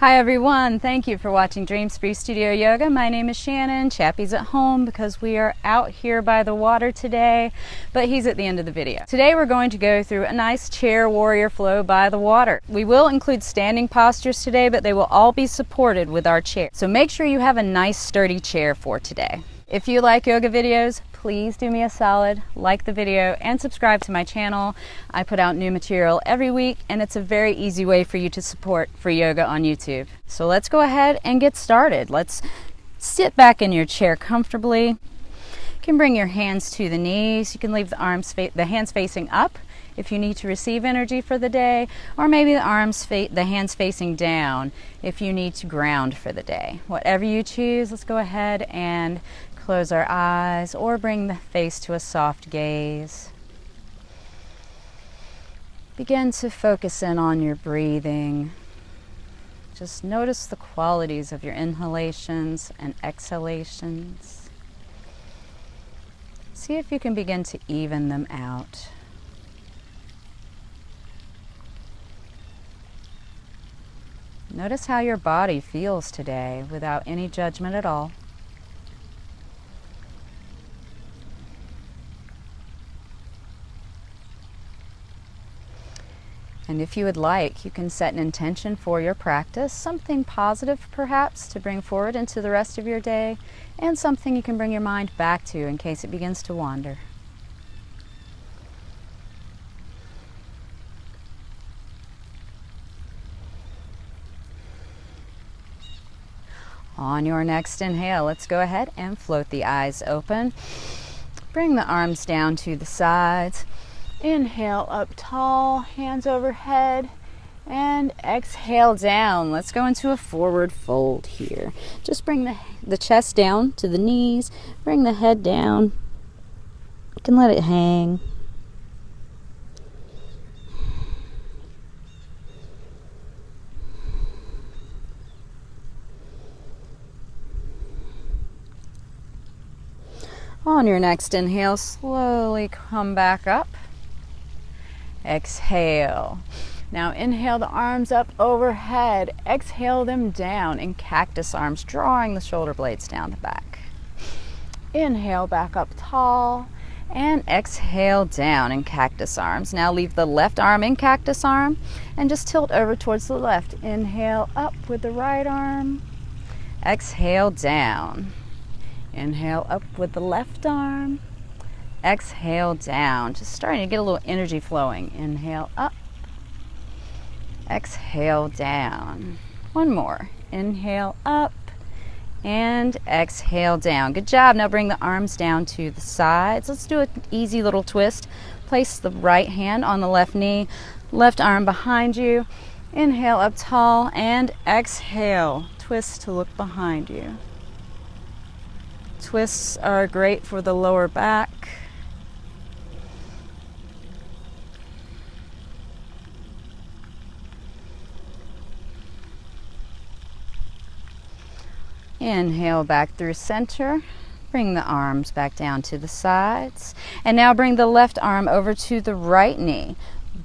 Hi everyone, thank you for watching DreamSpree Studio Yoga. My name is Shannon. Chappy's at home because we are out here by the water today, but he's at the end of the video. Today we're going to go through a nice chair warrior flow by the water. We will include standing postures today, but they will all be supported with our chair. So make sure you have a nice sturdy chair for today. If you like yoga videos, please do me a solid, like the video and subscribe to my channel. I put out new material every week and it's a very easy way for you to support free yoga on YouTube. So let's go ahead and get started. Let's sit back in your chair comfortably. You can bring your hands to the knees. You can leave the hands facing up if you need to receive energy for the day, or maybe the hands facing down if you need to ground for the day. Whatever you choose, let's go ahead and close our eyes or bring the face to a soft gaze. Begin to focus in on your breathing. Just notice the qualities of your inhalations and exhalations. See if you can begin to even them out. Notice how your body feels today without any judgment at all. And if you would like, you can set an intention for your practice, something positive perhaps to bring forward into the rest of your day, and something you can bring your mind back to in case it begins to wander. On your next inhale, let's go ahead and float the eyes open. Bring the arms down to the sides. Inhale up tall, hands overhead, and exhale down. Let's go into a forward fold here. Just bring the chest down to the knees, bring the head down. You can let it hang. On your next inhale, slowly come back up. Exhale. Now inhale the arms up overhead. Exhale them down in cactus arms, drawing the shoulder blades down the back. Inhale back up tall and exhale down in cactus arms. Now leave the left arm in cactus arm and just tilt over towards the left. Inhale up with the right arm. Exhale down. Inhale up with the left arm. Exhale down, just starting to get a little energy flowing. Inhale up, exhale down. One more, inhale up and exhale down. Good job. Now bring the arms down to the sides. Let's do an easy little twist. Place the right hand on the left knee, left arm behind you. Inhale up tall and exhale. Twist to look behind you. Twists are great for the lower back. Inhale back through center. Bring the arms back down to the sides. And now bring the left arm over to the right knee.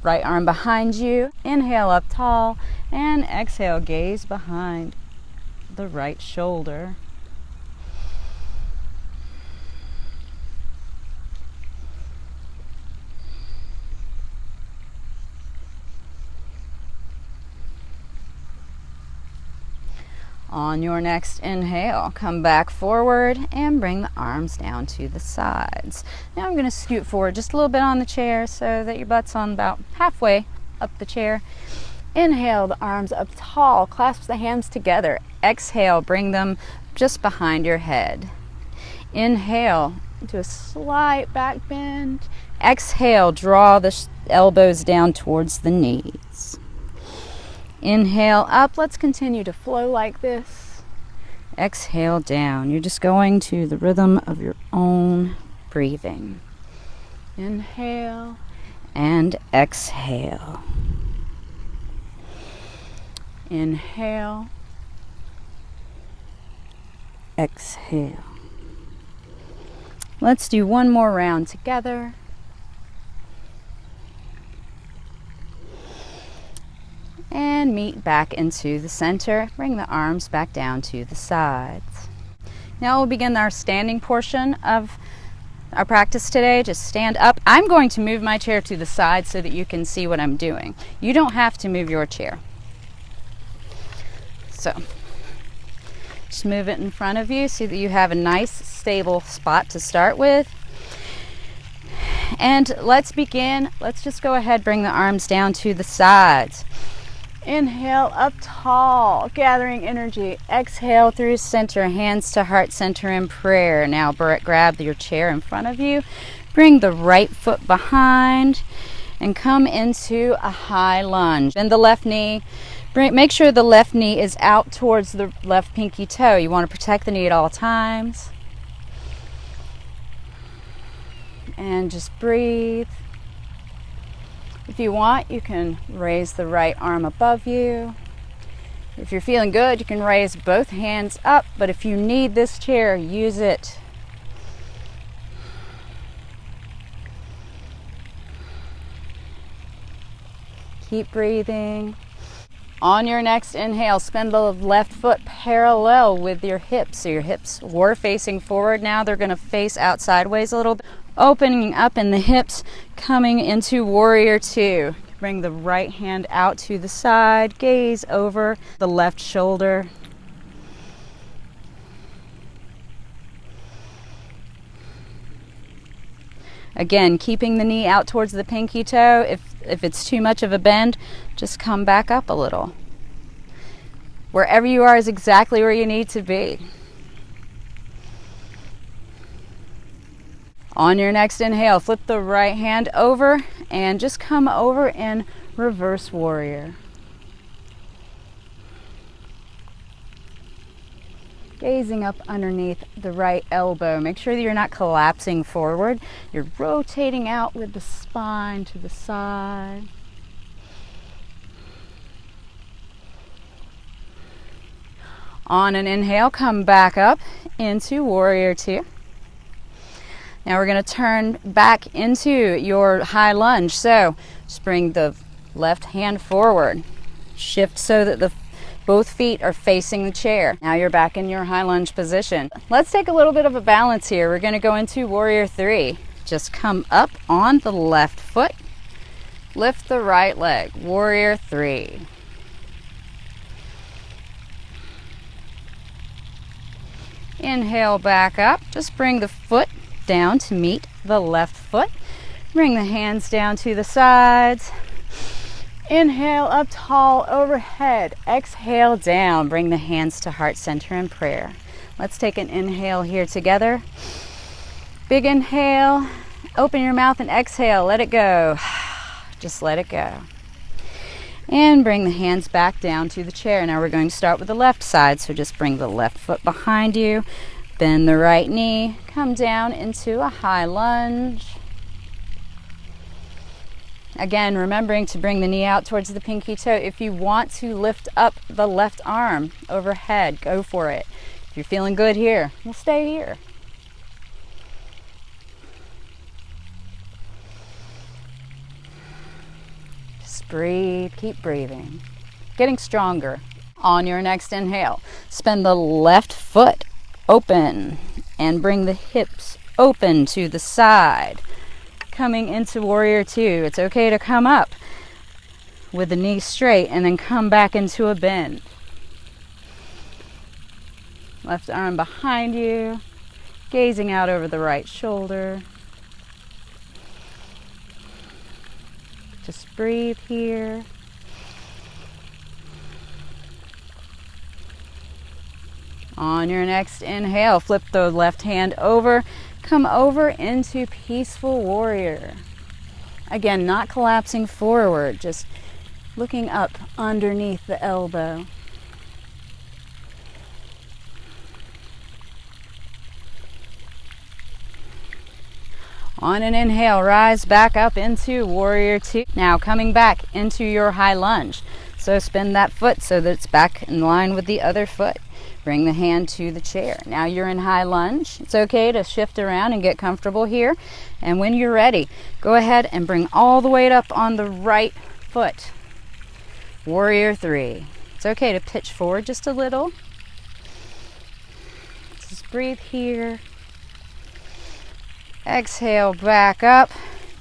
Right arm behind you. Inhale up tall and exhale, gaze behind the right shoulder. On your next inhale, come back forward and bring the arms down to the sides. Now I'm going to scoot forward just a little bit on the chair so that your butt's on about halfway up the chair. Inhale, the arms up tall, clasp the hands together. Exhale, bring them just behind your head. Inhale, do a slight back bend. Exhale, draw the elbows down towards the knees. Inhale up. Let's continue to flow like this. Exhale down. You're just going to the rhythm of your own breathing. Inhale and exhale. Inhale. Exhale. Let's do one more round together. and meet back into the center. Bring the arms back down to the sides. Now we'll begin our standing portion of our practice today. Just stand up. I'm going to move my chair to the side so that you can see what I'm doing. You don't have to move your chair. So just move it in front of you so that you have a nice stable spot to start with. And let's begin. Let's just go ahead, bring the arms down to the sides. Inhale up tall, gathering energy. Exhale through center, hands to heart center in prayer. Now grab your chair in front of you. Bring the right foot behind and come into a high lunge. Bend the left knee. Make sure the left knee is out towards the left pinky toe. You want to protect the knee at all times. And just breathe. If you want, you can raise the right arm above you. If you're feeling good, you can raise both hands up, but if you need this chair, use it. Keep breathing. On your next inhale, spin the left foot parallel with your hips. So your hips were facing forward. Now they're going to face out sideways a little bit. Opening up in the hips, coming into warrior two. Bring the right hand out to the side, gaze over the left shoulder. Again, keeping the knee out towards the pinky toe. If it's too much of a bend, just come back up a little. Wherever you are is exactly where you need to be. On your next inhale, flip the right hand over and just come over in reverse warrior. Gazing up underneath the right elbow. Make sure that you're not collapsing forward. You're rotating out with the spine to the side. On an inhale, come back up into warrior two. Now we're going to turn back into your high lunge. So just bring the left hand forward. Shift so that both feet are facing the chair. Now you're back in your high lunge position. Let's take a little bit of a balance here. We're going to go into warrior three. Just come up on the left foot. Lift the right leg. Warrior three. Inhale back up. Just bring the foot down to meet the left foot. Bring the hands down to the sides. Inhale up tall overhead. Exhale down. Bring the hands to heart center in prayer. Let's take an inhale here together. Big inhale. Open your mouth and exhale. Let it go. Just let it go. And bring the hands back down to the chair. Now we're going to start with the left side. So just bring the left foot behind you. Bend the right knee, come down into a high lunge. Again, remembering to bring the knee out towards the pinky toe. If you want to lift up the left arm overhead, go for it. If you're feeling good here, we'll stay here. Just breathe, keep breathing. Getting stronger. On your next inhale, spin the left foot open and bring the hips open to the side. Coming into warrior two. It's okay to come up with the knee straight and then come back into a bend. Left arm behind you, gazing out over the right shoulder. Just breathe here. On your next inhale, flip the left hand over, come over into peaceful warrior. Again, not collapsing forward, just looking up underneath the elbow. On an inhale, rise back up into warrior two. Now coming back into your high lunge. So spin that foot so that it's back in line with the other foot. Bring the hand to the chair. Now you're in high lunge. It's okay to shift around and get comfortable here. And when you're ready, go ahead and bring all the weight up on the right foot. Warrior 3. It's okay to pitch forward just a little. Just breathe here. Exhale, back up.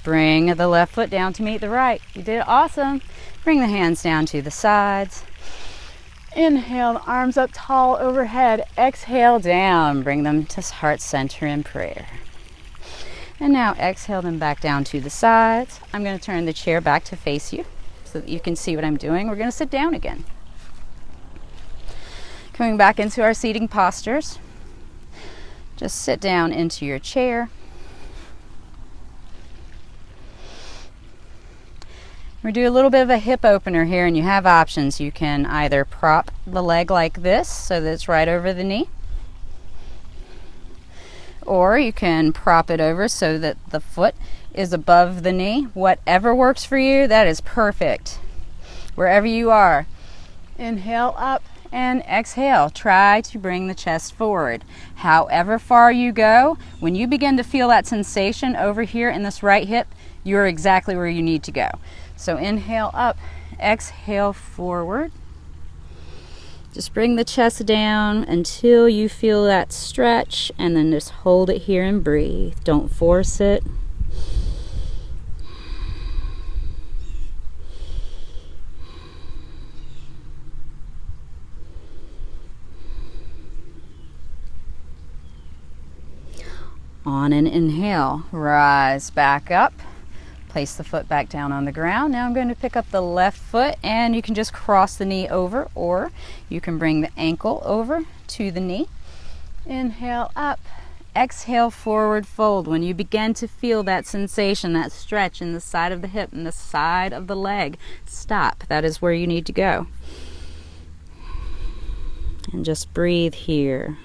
Bring the left foot down to meet the right. You did awesome. Bring the hands down to the sides. Inhale, the arms up tall overhead. Exhale down. Bring them to heart center in prayer. And now exhale them back down to the sides. I'm going to turn the chair back to face you so that you can see what I'm doing. We're going to sit down again. Coming back into our seating postures. Just sit down into your chair. We do a little bit of a hip opener here, and you have options. You can either prop the leg like this so that it's right over the knee, or you can prop it over so that the foot is above the knee. Whatever works for you, that is perfect. Wherever you are. Inhale up and exhale. Try to bring the chest forward. However far you go, when you begin to feel that sensation over here in this right hip, you're exactly where you need to go. So inhale up, exhale forward. Just bring the chest down until you feel that stretch, and then just hold it here and breathe. Don't force it. On an inhale, rise back up. Place the foot back down on the ground. Now I'm going to pick up the left foot, and you can just cross the knee over, or you can bring the ankle over to the knee. Inhale up, exhale forward fold. When you begin to feel that sensation, that stretch in the side of the hip and the side of the leg, stop. That is where you need to go. And just breathe here.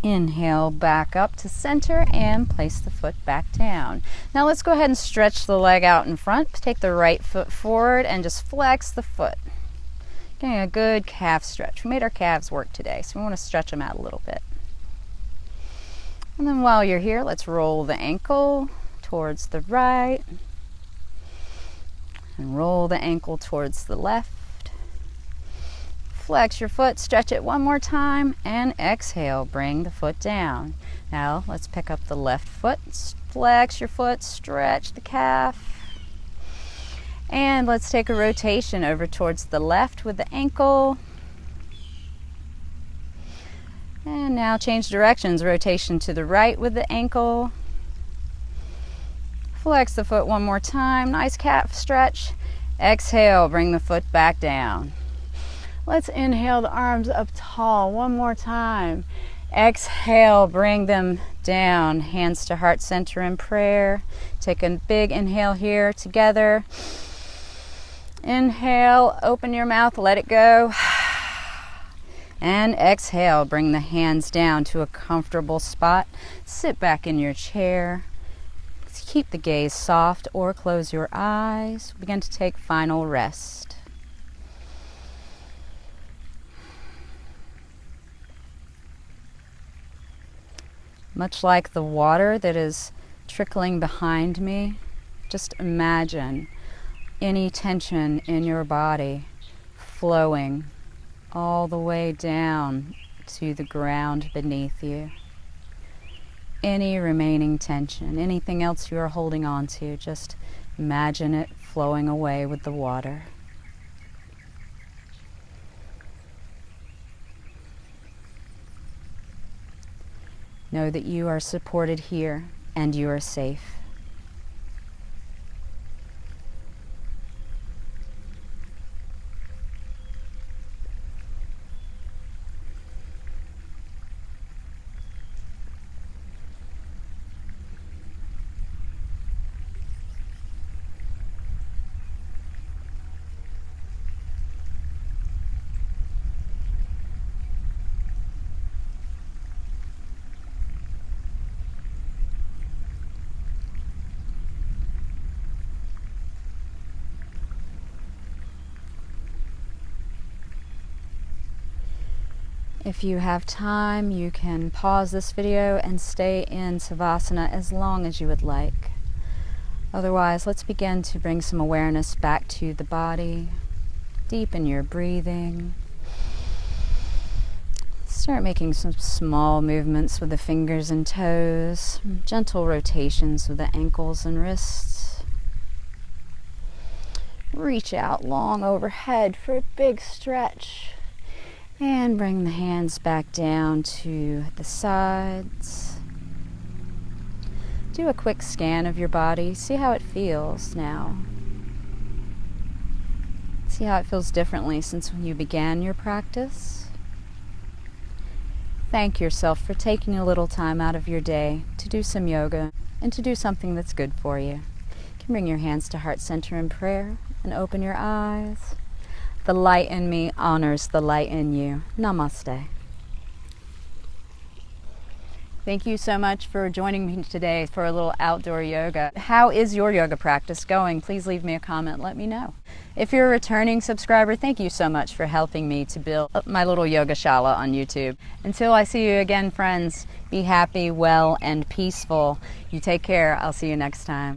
Inhale back up to center and place the foot back down. Now let's go ahead and stretch the leg out in front. Take the right foot forward and just flex the foot. Getting a good calf stretch. We made our calves work today, so we want to stretch them out a little bit. And then while you're here, let's roll the ankle towards the right and roll the ankle towards the left. Flex your foot, stretch it one more time, and exhale, bring the foot down. Now let's pick up the left foot, flex your foot, stretch the calf, and let's take a rotation over towards the left with the ankle. And now change directions, rotation to the right with the ankle. Flex the foot one more time, nice calf stretch. Exhale, bring the foot back down. Let's inhale the arms up tall one more time. Exhale, bring them down. Hands to heart center in prayer. Take a big inhale here together. Inhale, open your mouth, let it go. And exhale, bring the hands down to a comfortable spot. Sit back in your chair. Keep the gaze soft or close your eyes. Begin to take final rest. Much like the water that is trickling behind me, just imagine any tension in your body flowing all the way down to the ground beneath you. Any remaining tension, anything else you are holding on to, just imagine it flowing away with the water. Know that you are supported here and you are safe. If you have time, you can pause this video and stay in Savasana as long as you would like. Otherwise, let's begin to bring some awareness back to the body. Deepen your breathing. Start making some small movements with the fingers and toes, gentle rotations with the ankles and wrists. Reach out long overhead for a big stretch. And bring the hands back down to the sides. Do a quick scan of your body. See how it feels now. See how it feels differently since when you began your practice. Thank yourself for taking a little time out of your day to do some yoga and to do something that's good for you. You can bring your hands to heart center in prayer and open your eyes. The light in me honors the light in you. Namaste. Thank you so much for joining me today for a little outdoor yoga. How is your yoga practice going? Please leave me a comment. Let me know. If you're a returning subscriber, thank you so much for helping me to build up my little yoga shala on YouTube. Until I see you again, friends, be happy, well, and peaceful. You take care. I'll see you next time.